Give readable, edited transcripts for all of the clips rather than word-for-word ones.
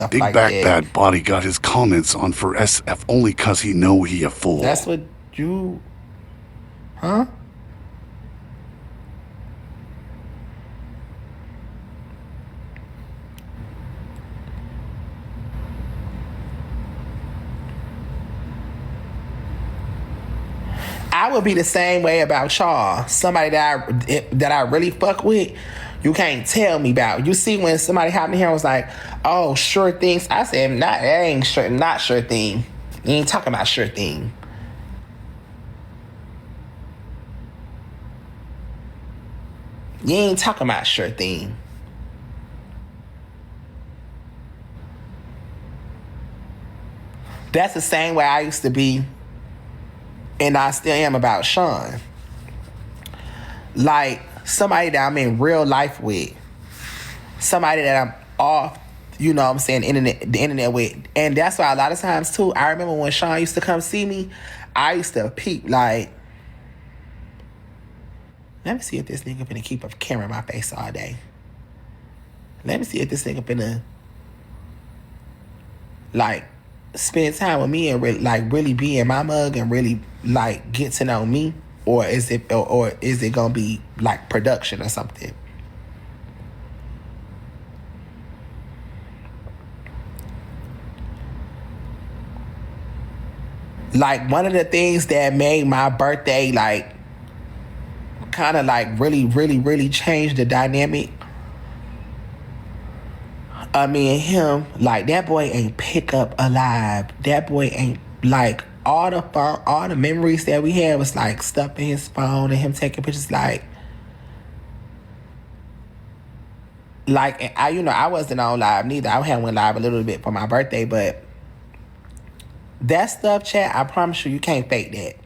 stuff Big like back that. bad body got his comments on for SF only cause he know he a That's fool. what you, huh? I would be the same way about y'all. Somebody that I really fuck with, you can't tell me about. You see, when somebody hopped in here and was like, "Oh, sure things," I said, "Not, that ain't sure, not sure thing. You ain't talking about sure thing. You ain't talking about sure thing." That's the same way I used to be, and I still am about Sean. Like somebody that I'm in real life with, somebody that I'm off, you know what I'm saying, the internet with. And that's why a lot of times too, I remember when Sean used to come see me, I used to peep like, let me see if this nigga finna keep a camera in my face all day. Let me see if this nigga finna like spend time with me and really be in my mug and really like get to know me, or is it gonna be like production or something? Like one of the things that made my birthday like kind of like really change the dynamic of me and him. Like that boy ain't pick up alive. That boy ain't like all the memories that we had was like stuff in his phone and him taking pictures. Like I wasn't on live neither. I had went live a little bit for my birthday, but that stuff, chat. I promise you, you can't fake that.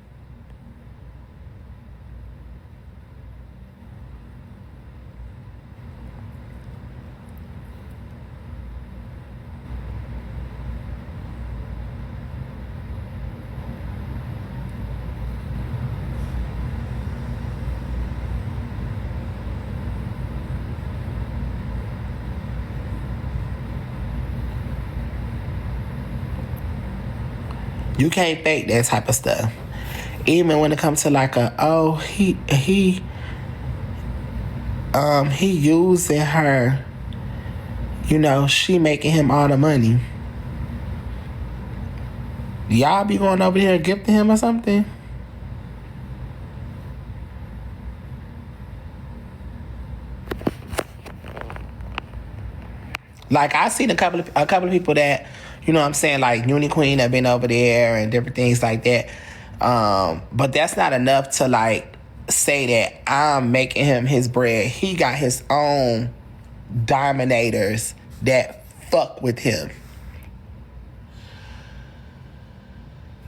You can't fake that type of stuff. Even when it comes to like he using her, you know, she making him all the money. Y'all be going over here gifting him or something? Like I seen a couple of people that, you know what I'm saying, like Uni Queen have been over there and different things like that. But that's not enough to like say that I'm making him his bread. He got his own dominators that fuck with him.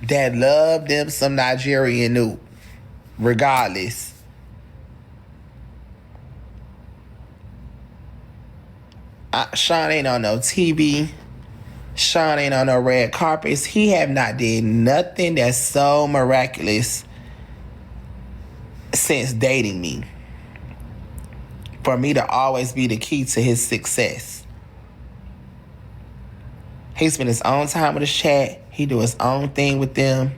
That love them some Nigerian Nupe, regardless. Sean ain't on no TV. Sean ain't on no red carpets. He have not did nothing that's so miraculous since dating me for me to always be the key to his success. He spent his own time with his chat. He do his own thing with them.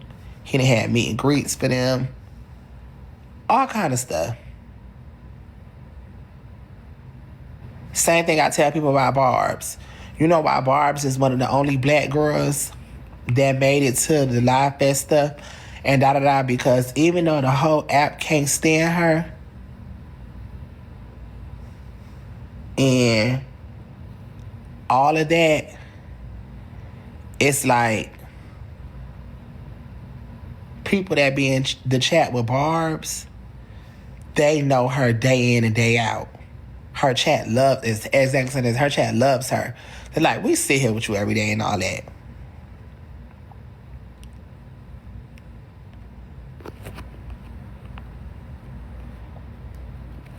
He done had meet and greets for them. All kind of stuff. Same thing I tell people about Barb's. You know why Barb's is one of the only black girls that made it to the Live Fest stuff and da da da, because even though the whole app can't stand her and all of that, it's like people that be in the chat with Barb's, they know her day in and day out. Her chat loves, as excellent as her chat loves her. They're like, we sit here with you every day and all that.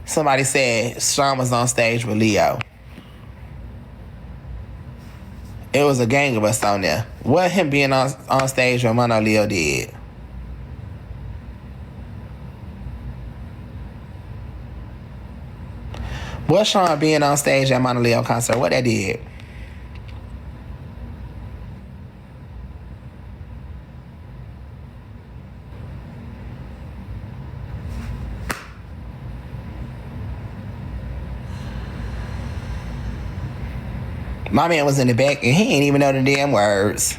Somebody said Sean was on stage with Leo. It was a gang of us on there. What him being on stage with Mono Leo did? What Sean being on stage at Mono Leo concert, what that did? My man was in the back and he ain't even know the damn words.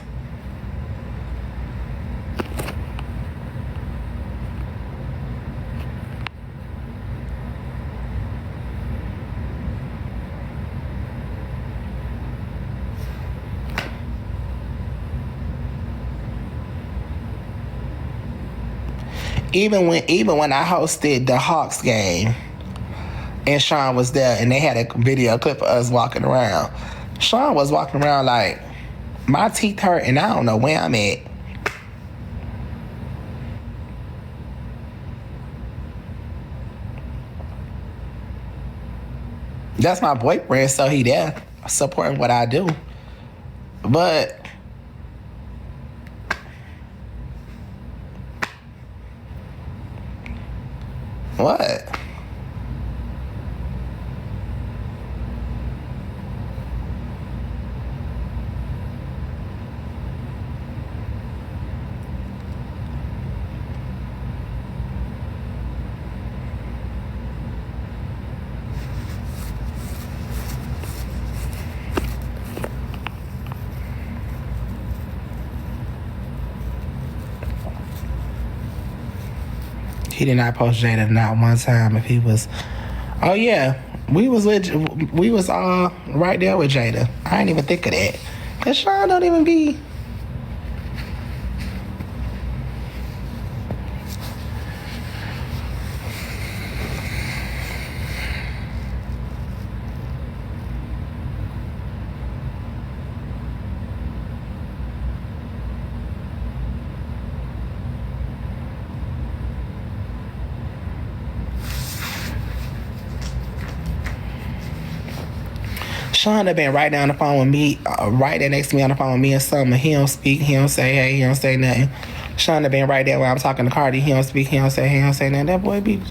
Even when I hosted the Hawks game and Sean was there and they had a video clip of us walking around, Sean was walking around like, my teeth hurt and I don't know where I'm at. That's my boyfriend, so he there supporting what I do. But what? He did not post Jada not one time. If he was, oh yeah, we was all right there with Jada. I didn't even think of that. Cause Sean don't even be. Sean have been right down the phone with me, right there next to me on the phone with me and Summer. He don't speak, he don't say hey, he don't say nothing. Sean have been right there when I'm talking to Cardi. He don't speak, he don't say hey, he don't say nothing. That boy be...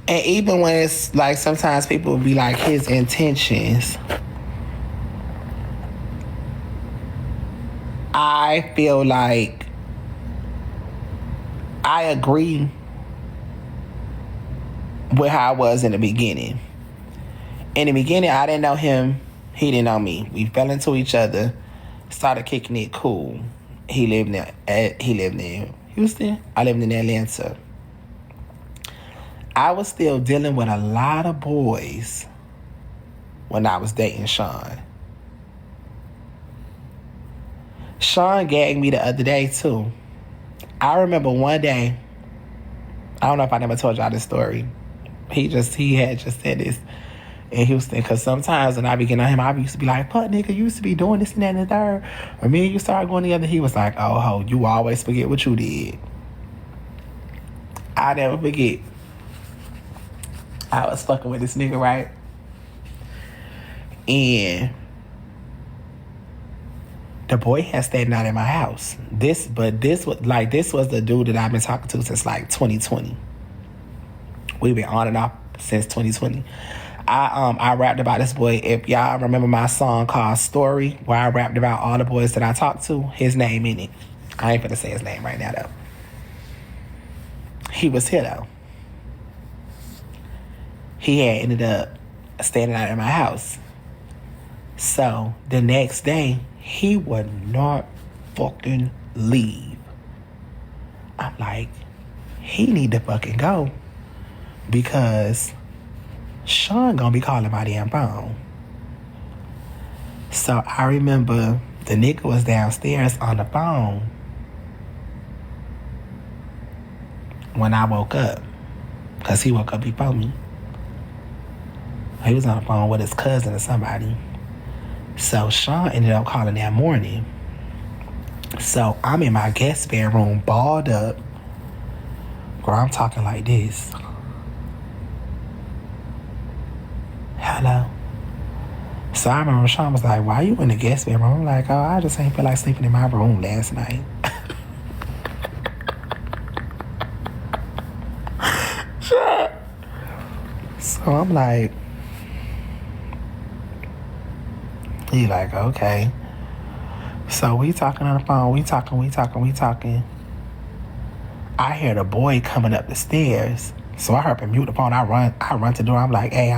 And even when it's like sometimes people will be like his intentions, I feel like I agree with how I was in the beginning. In the beginning, I didn't know him. He didn't know me. We fell into each other, started kicking it cool. He lived in Houston. I lived in Atlanta. I was still dealing with a lot of boys when I was dating Sean. Sean gagged me the other day, too. I remember one day, I don't know if I never told y'all this story. He had just said this in Houston, because sometimes when I be getting on him, I used to be like, "Fuck, nigga, you used to be doing this and that and the third." When me and you started going together, he was like, "Oh, ho, you always forget what you did." I never forget. I was fucking with this nigga, right? And the boy had stayed out at my house. This was the dude that I've been talking to since like 2020. We've been on and off since 2020. I rapped about this boy. If y'all remember my song called Story, where I rapped about all the boys that I talked to, his name in it. I ain't finna say his name right now though. He was here though. He had ended up standing out at my house. So the next day, he would not fucking leave. I'm like, he need to fucking go, because Sean gonna be calling my damn phone. So I remember the nigga was downstairs on the phone when I woke up, because he woke up before me. He was on the phone with his cousin or somebody. So Sean ended up calling that morning. So I'm in my guest bedroom, balled up. Girl, I'm talking like this. Hello? So I remember Sean was like, why you in the guest bedroom? I'm like, oh, I just ain't feel like sleeping in my room last night. So I'm like, he like, okay. So we talking on the phone, we talking. I hear the boy coming up the stairs. So I heard him mute the phone. I run to the door. I'm like, hey,